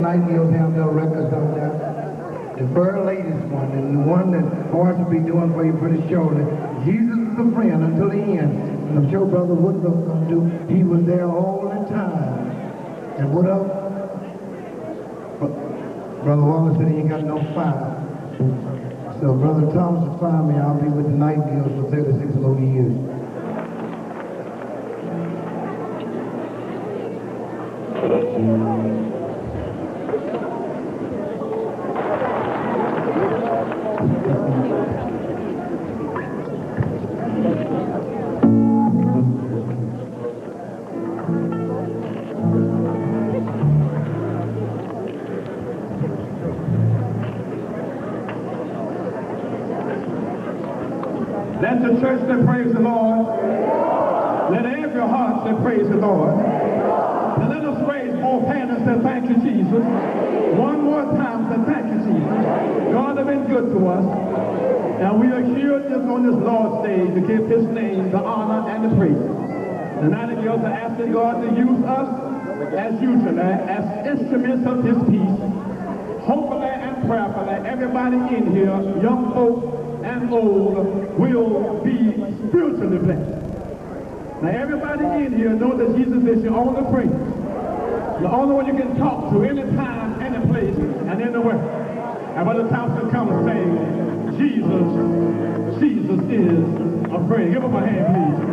Nightingales have their records out there. The very latest one, and the one that boys will be doing for you pretty shortly. Jesus is a friend until the end. And I'm sure Brother Woodruff's going to do. He was there all the time. And what else? Brother Wallace said he ain't got no fire. So Brother Thomas will find me. I'll be with the Nightingales for 36 more years. Let the church say praise the Lord. Let every heart say praise the Lord. And let us raise both hands and say thank you, Jesus. One more time, say thank you, Jesus. God has been good to us. And we are here just on this Lord's stage to give his name the honor and the praise. The Nightingales are asking God to use us as usual, as instruments of his peace. Hopefully and prayerfully, everybody in here, young folk and old, will be spiritually blessed. Now everybody in here knows that Jesus is your only friend. The only one you can talk to anytime, any place, and anywhere. And Brother Thompson comes and say, Jesus is a friend. Give him a hand, please.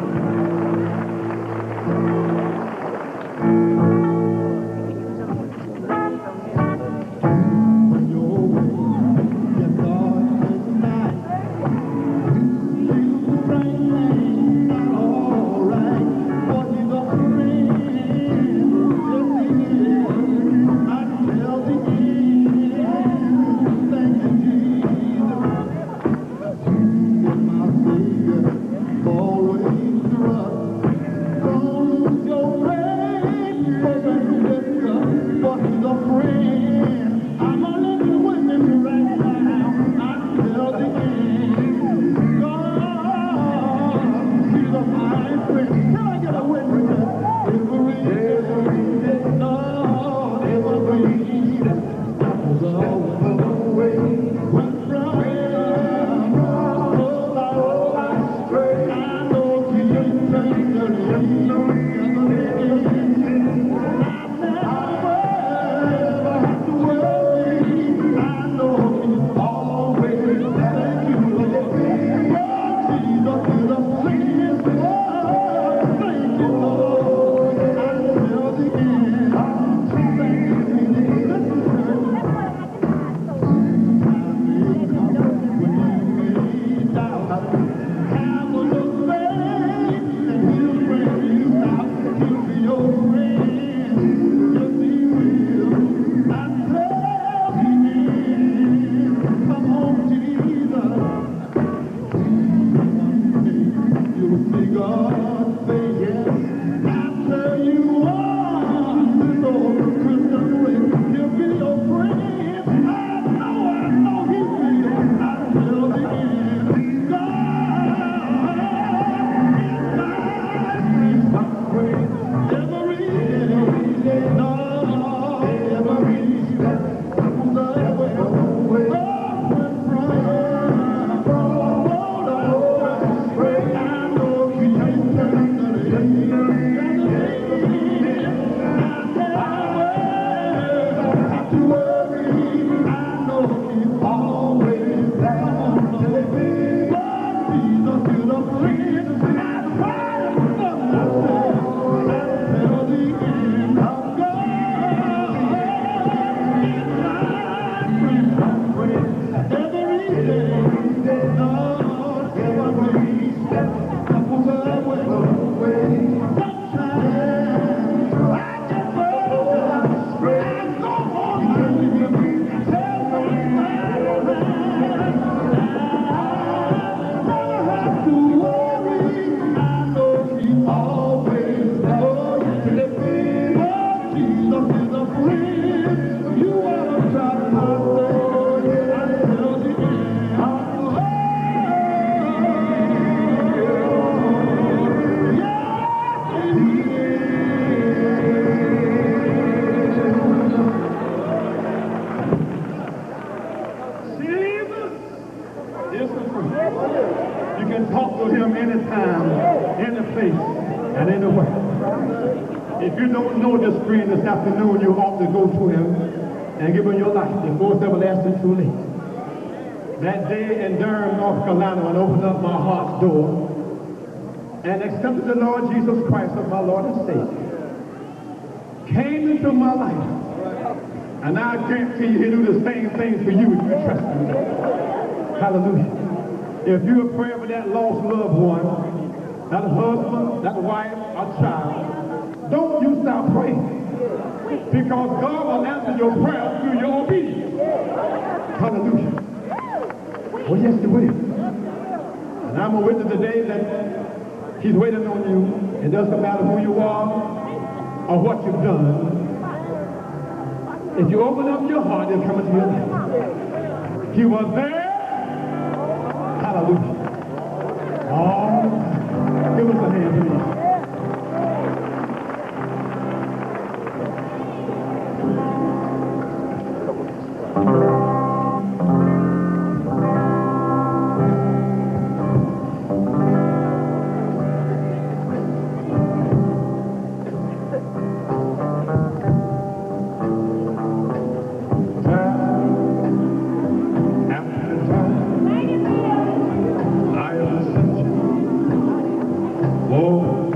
you don't know this friend this afternoon, you ought to go to him and give him your life before it's everlasting too late. That day in Durham, North Carolina, when I opened up my heart's door and accepted the Lord Jesus Christ as my Lord and Savior, came into my life, and I guarantee you he'll do the same thing for you if you trust him. Hallelujah. If you're praying for that lost loved one, that husband, that wife, or child, don't you stop praying. Because God will answer your prayer through your obedience. Hallelujah. Oh, yes, he will. And I'm a witness today that he's waiting on you. It doesn't matter who you are or what you've done. If you open up your heart, he'll come into your life. He was there. Hallelujah. Oh, give us a hand, please. Oh,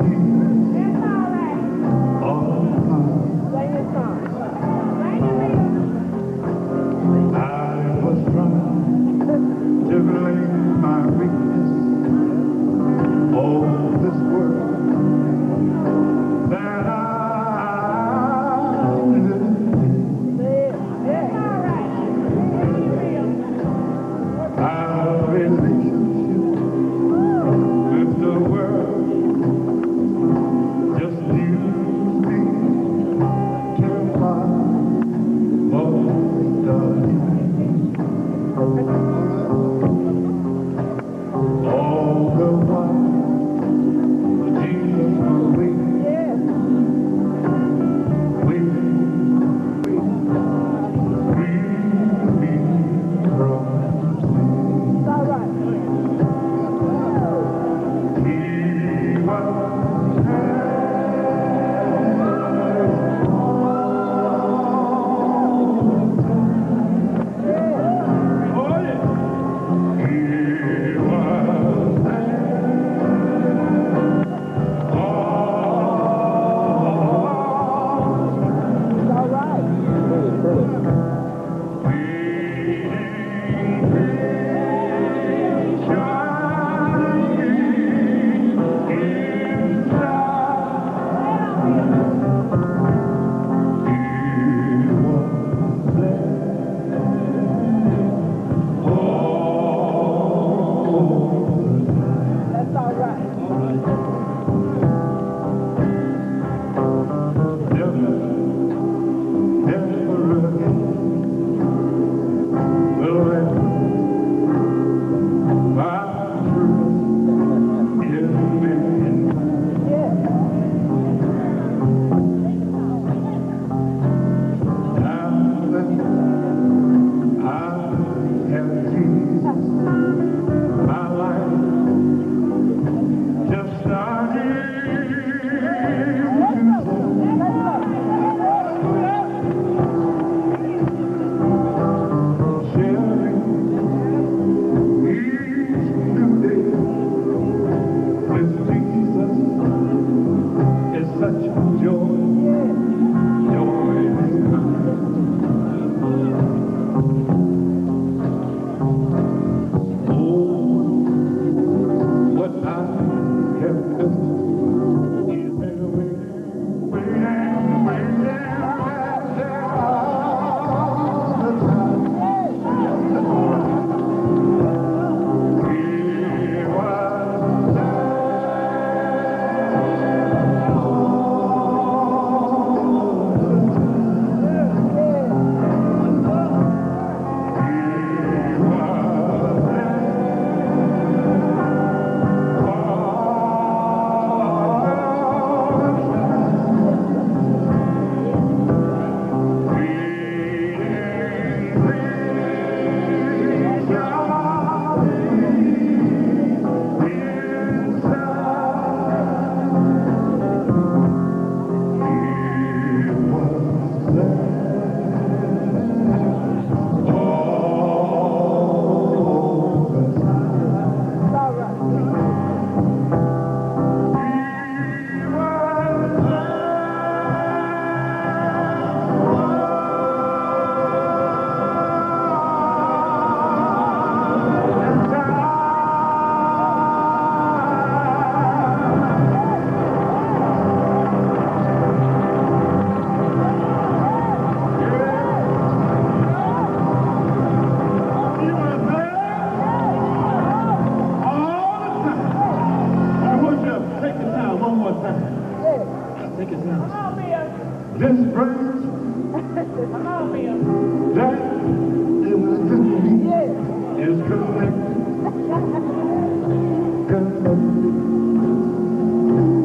is connected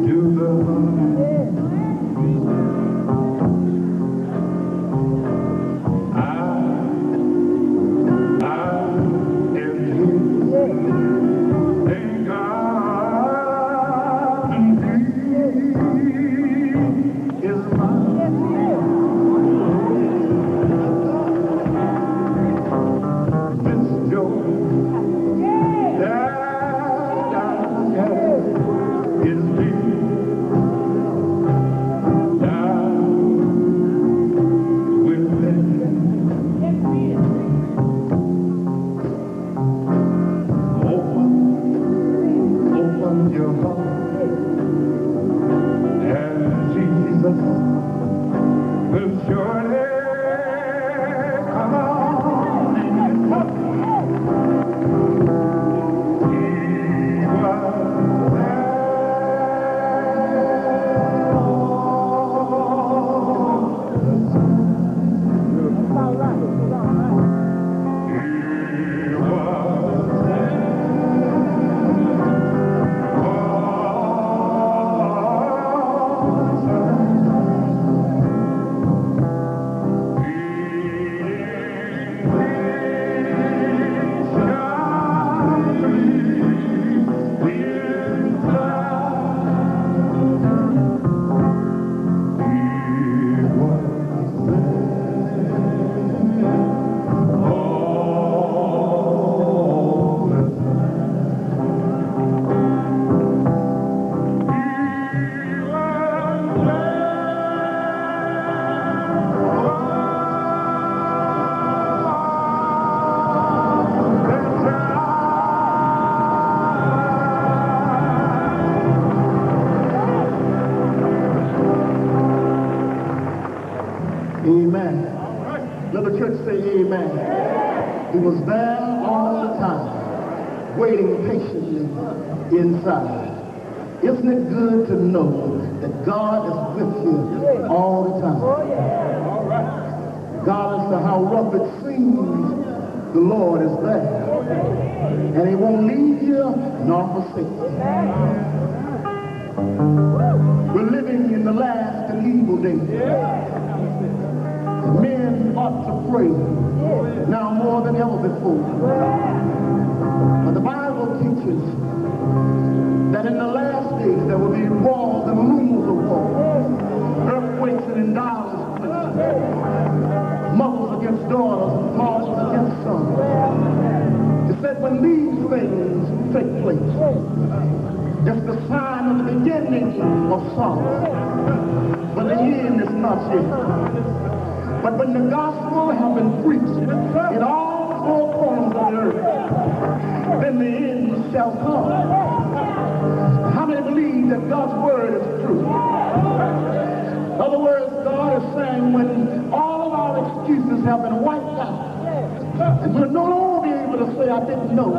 to the I am his. Thank God and he is mine. This joy that I have is deep down within. Open your heart, and Jesus will surely come on in. He was Amen. Let the church say amen. He was there all the time, waiting patiently inside. Isn't it good to know that God is with you all the time? Regardless of how rough it seems, the Lord is there. And he won't leave you nor forsake you. We're living in the last and evil days. Men ought to pray now more than ever before. But the Bible teaches that in the last days there will be wars and rumors of war, earthquakes and in diverse places, mothers against daughters and fathers against sons. It said when these things take place, it's the sign of the beginning of sorrow, but the end is not yet. But when the gospel has been preached in all four corners of the earth, then the end shall come. How many believe that God's word is true? In other words, God is saying when all of our excuses have been wiped out, and we'll no longer be able to say, I didn't know,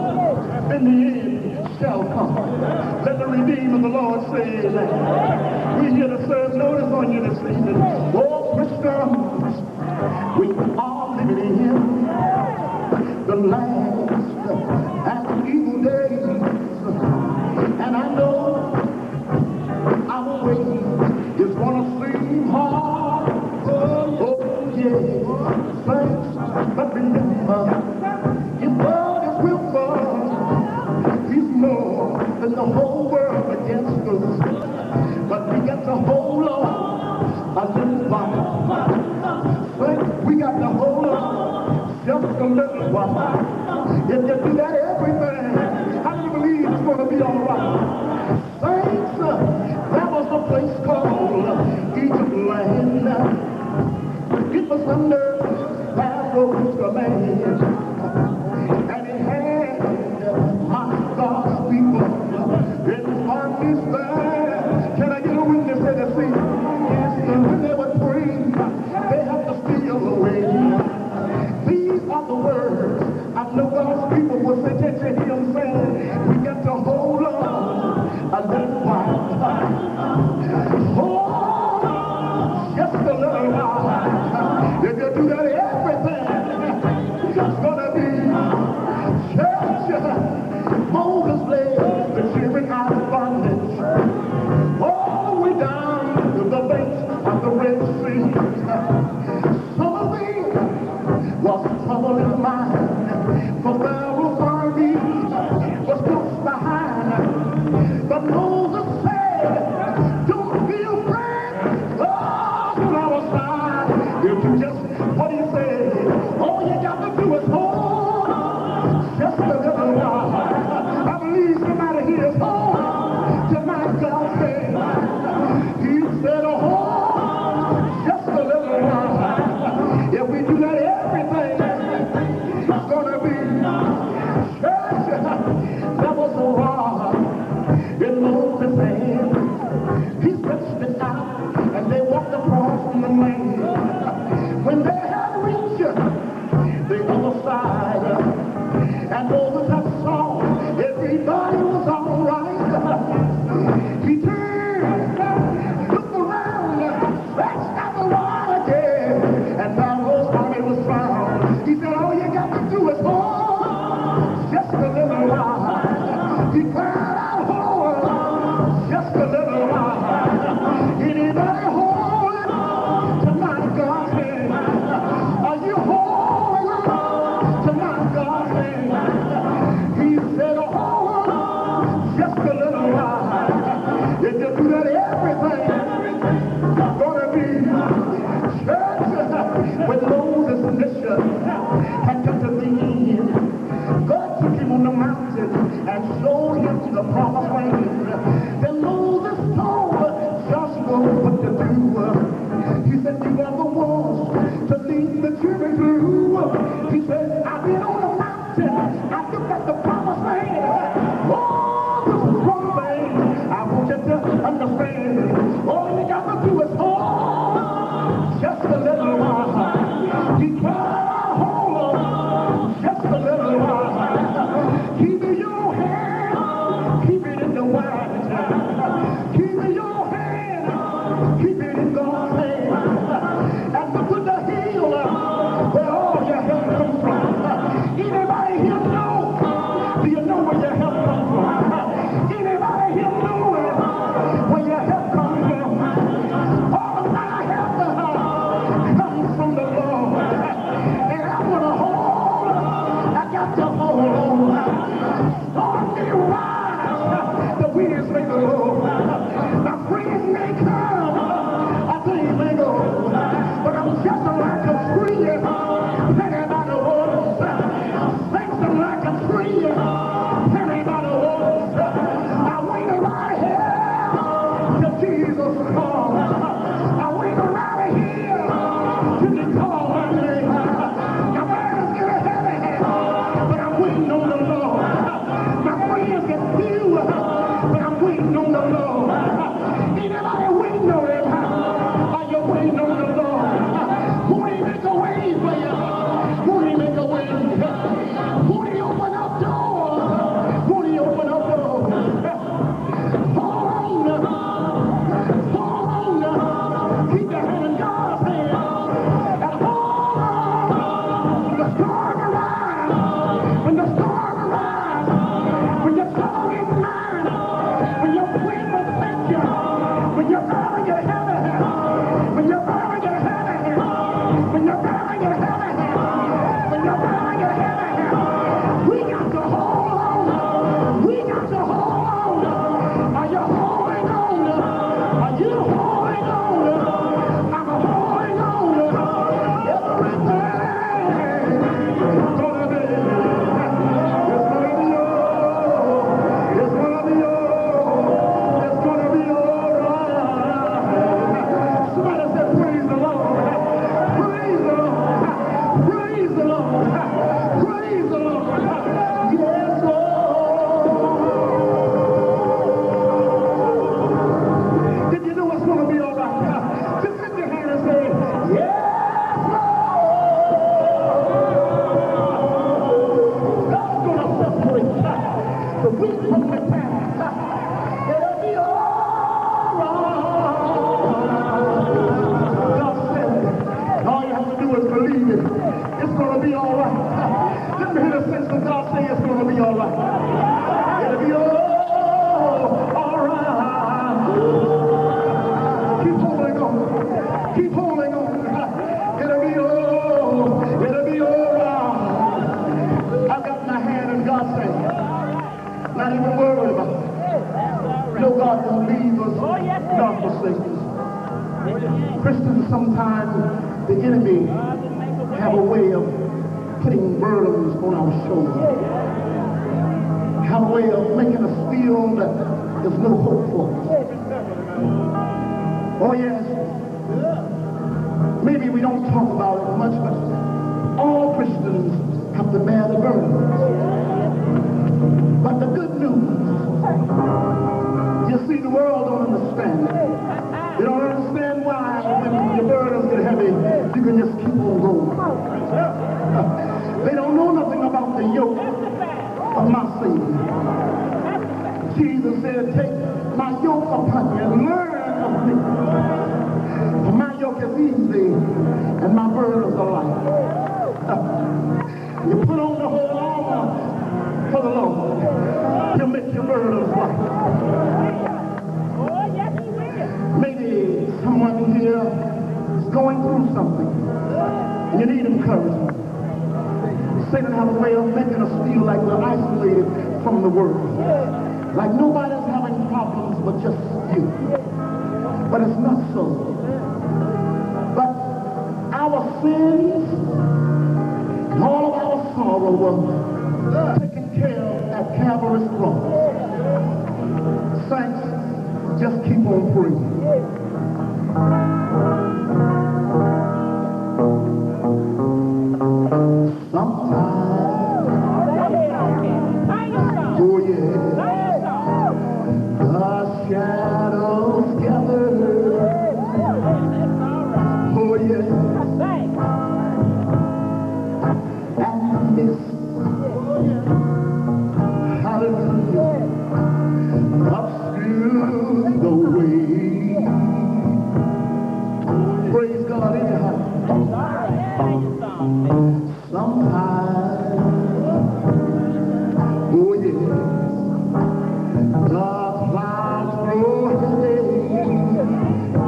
then the end shall come. Let the redeemed of the Lord say amen. We're here to serve notice on you this evening. Oh, Christians, we are living in the last and evil days. And I know our way is going to seem hard. Oh, yeah. Thanks, but remember, if God is with us, he's more than the whole world against us. But we got to hold on a little while. We got to hold on just a little while. If you do that, everything, how do you believe it's going to be all right? Saints, there was a place called Egypt land. It was under Pharaoh's command. And it had my God's people in bondage there. Can I get a witness here to see? And when they would pray, they have to steal away. These are the words I know God's people will say. Can't you hear them saying? We got to hold on a little while. Hold on just a little while. If you do trouble in mind. For Pharaoh's army was close behind. But Moses said, don't be afraid. God's on our side. If you just what he said, all you got to do is hold just a little while. I believe somebody here is hold to my God said. He said, hold just a little while. If we do that, everything is gonna be church. That was a rod in Moses' hand. He stretched it out, and they walked across from the land. When they had reached the other side, and Moses had saw everybody was all right, he turned, looked around, stretched out the rod again, and Pharaoh's army was found. He said, all you got to do is hold just a little while. He cried out, hold just a little while. Anybody hold to my God's hand? Are you holding to my God's hand? He said, hold just a little while. If you do that, everything's gonna be church. When Moses' mission had come to the end, God took him on the mountain and showed him the promised land. Then Moses told Joshua what to do. He said, you are the ones to lead the children through. He said, I've been on the mountain, I looked at the promised land. Oh, this is one thing I want you to understand. All you got to do is hold just a little while. He cried out, hold on just a little while. Keep in your hand, keep it in the wine. Keep in your hand, keep it in God's hand. And look at the hill where all your help comes from. Anybody here know? Do you know where your help comes from? Anybody here know where your help comes from? All my help comes from the Lord. And I want to hold, I got to hold on. Storm may rise, the winds may blow. My friends may come, I think may go. But I'm just like a tree planted by the waters. Thanks like a tree planted by the waters. I wait right here till Jesus comes. I wait right here till he calls my name. My burdens get heavy, but I'm waiting on the Lord. My friends get few, but I'm waiting on the Lord. Anybody waiting on him? Are you waiting on the Lord? Won't he make a way for you? Won't he make a way? Won't he open up doors? Won't he open up doors? Hold on, keep your hand in God's hand, and hold on. When the storm arrives, when the storm arrives, when your trouble is mine, when your friend will thank you, when you're burning your heavy hand, when you're burning your heavy hand, when you're burning your heavy hand, when you're burning your heavy hand, we got to hold on. We got to hold on. Are you holding on? Are you holding on? I'm holding on. Everything is gonna be. It's gonna be it's gonna be all right. Somebody said, praise the Lord. Praise the Lord. Praise the Lord. Praise the Lord. Yes, Lord. Did you know it's gonna be all right? Just lift your hand and say, yes, Lord. God's gonna separate the wheat from the chaff. It'll be all right. God said it. All you have to do is believe it. It's gonna be all right. Let me hear the sense of God say it's gonna be all right. It'll be all right. Keep holding on. Keep holding on. It'll be all right. God forsake us. Christians, sometimes the enemy have a way of putting burdens on our shoulders. Have a way of making us feel that there's no hope for us. Oh yes, maybe we don't talk about it much, but all Christians have to bear the burdens. But the good news, you see, the world don't understand it. They don't understand why when your burdens get heavy, you can just keep on going. They don't know nothing about the yoke of my Savior. Jesus said, take my yoke upon you and learn of me. For my yoke is easy and my burdens are light. You put on the whole armor for the Lord. He'll make your burdens light. Maybe someone here is going through something and you need encouragement. Satan has a way of making us feel like we're isolated from the world. Like nobody's having problems but just you. But it's not so. But our sins and all of our sorrow were taken care of at Calvary's cross. Saints, just keep on praying. Sometimes, oh yeah, the shadows gather. Oh yeah, and this, hallelujah, obscures the way. Praise God anyhow. Sometimes, oh yeah, the clouds grow heavy.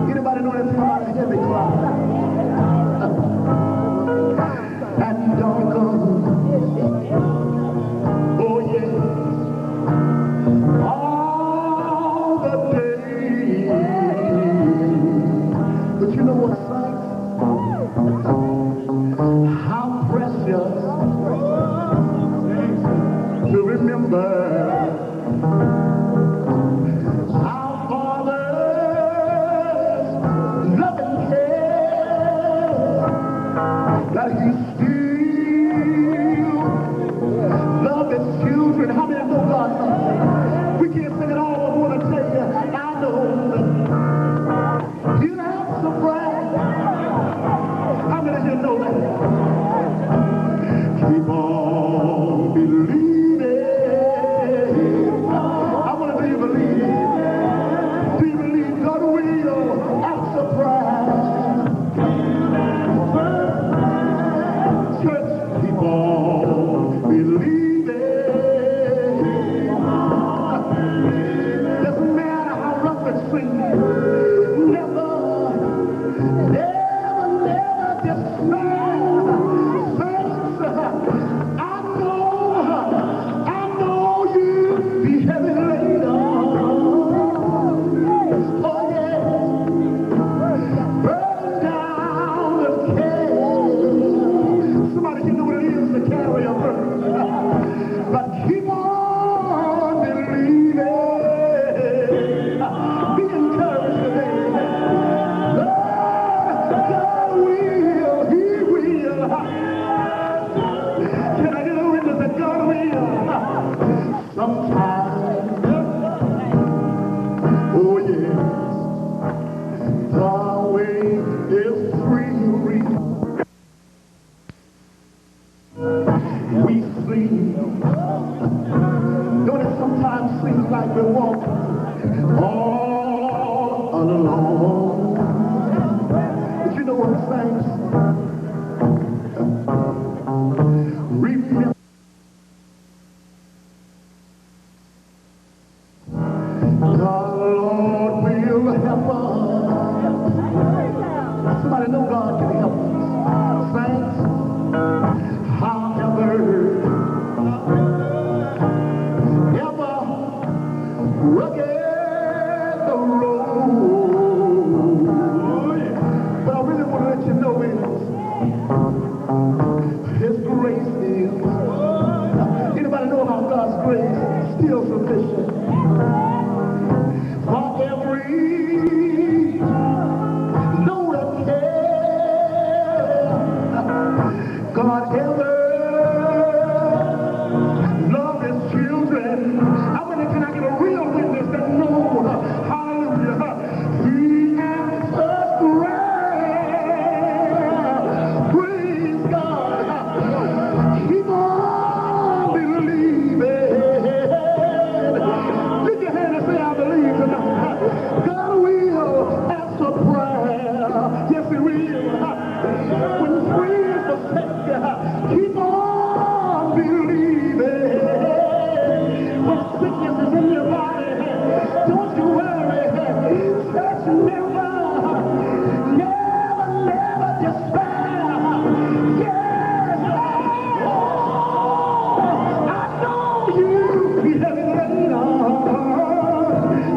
Anybody know anything about a heavy cloud? And darker, oh yeah, all the day. But you know what, saints? How precious to remember our Father's loving care, that He still loves His children. How many know God loves them? We can't sing it all, but I want to tell you, I know that you have some pride. How many of you know that? Keep on believing. I want to do you believe. Do you believe God will answer prayer? Church, keep on believing. Doesn't matter how rough it seems. Never despair. I know you be heavy later. Oh yeah, burn down the care. Somebody can know what it is to carry a burden. But keep on believing. Be encouraged today. God will, He will. Can I get a witness that God will? Sometimes, oh yes, the way is free. We sing. Don't it sometimes seem like we're walking all alone? But you know what I'm saying? Remember, the Lord will help us. Somebody know God can help us. Saints, however, ever rugged the road. His grace is. Anybody know about God's grace? Still sufficient. For every load of care, God ever loved His children. How many can I get a real witness that knows? Hallelujah. He answers prayer. Praise God. Keep on believing. Lift your hand and say, I believe tonight. God will answer prayer. Yes, He will. When friends forsake you, keep on believing. When sickness is in your body, don't you worry. Church never despair. Yes, I know you.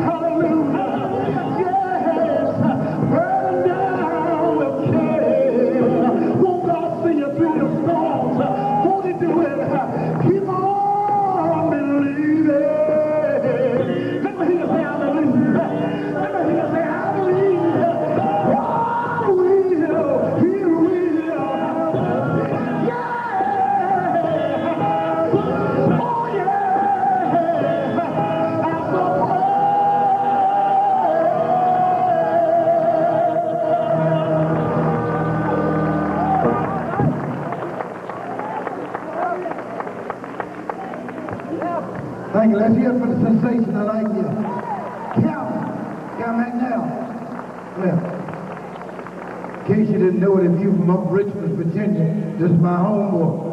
Hallelujah. Yes, burn down the care. Won't God see you through the storms? Won't He do it? Keep on believing. Let me hear you say, I believe. Let me hear you say, I believe. God will. He will. Yeah. Oh, yeah. Answer prayer. Thank you. Let's hear it for the Sensational Nightingales. Calvin McNeil. Yeah. In case you didn't know it, if you're from up Richmond, Virginia, this is my homeboy.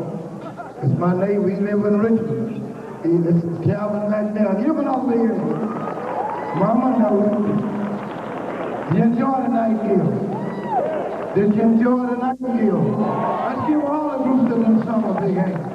It's my neighbor. He lives in Richmond. This is Calvin McNeil. Give him another here. Mama knows. Did you enjoy the Nightingale? Did you enjoy the Nightingale? Let's give all the groups of them some a big hand.